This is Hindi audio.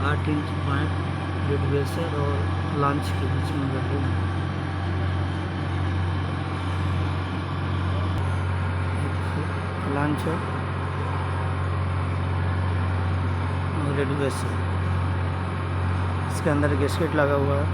8 इंच पॉइंट रेड बेसर और लॉन्च के बीच में बिल्डिंग लॉन्च है और रेड बेसर। इसके अंदर गैस्केट लगा हुआ है।